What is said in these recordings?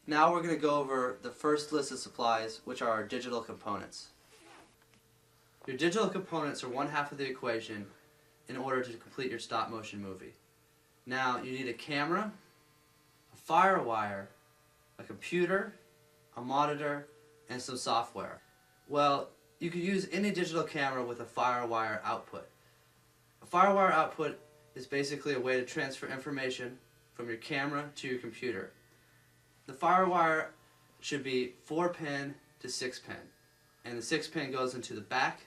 Now we're going to go over the first list of supplies, which are our digital components. Your digital components are one half of the equation in order to complete your stop motion movie. Now you need a camera, a Firewire, a computer, a monitor, and some software. Well, you could use any digital camera with a Firewire output. A Firewire output is basically a way to transfer information from your camera to your computer. The Firewire should be 4-pin to 6-pin, and the 6-pin goes into the back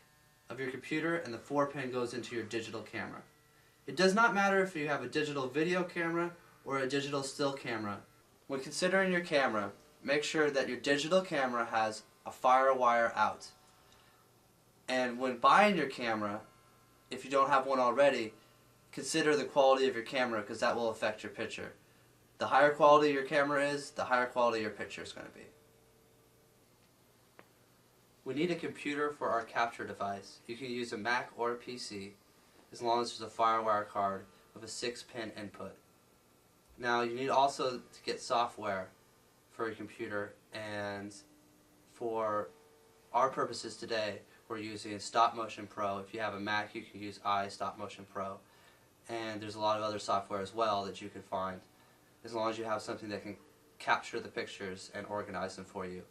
of your computer and the 4-pin goes into your digital camera. It does not matter if you have a digital video camera or a digital still camera. When considering your camera, make sure that your digital camera has a Firewire out. And when buying your camera, if you don't have one already, consider the quality of your camera because that will affect your picture. The higher quality your camera is, the higher quality your picture is going to be. We need a computer for our capture device. You can use a Mac or a PC as long as there's a Firewire card with a 6-pin input. Now you need also to get software for your computer, and for our purposes today we're using Stop Motion Pro. If you have a Mac you can use Stop Motion Pro, and there's a lot of other software as well that you can find as long as you have something that can capture the pictures and organize them for you.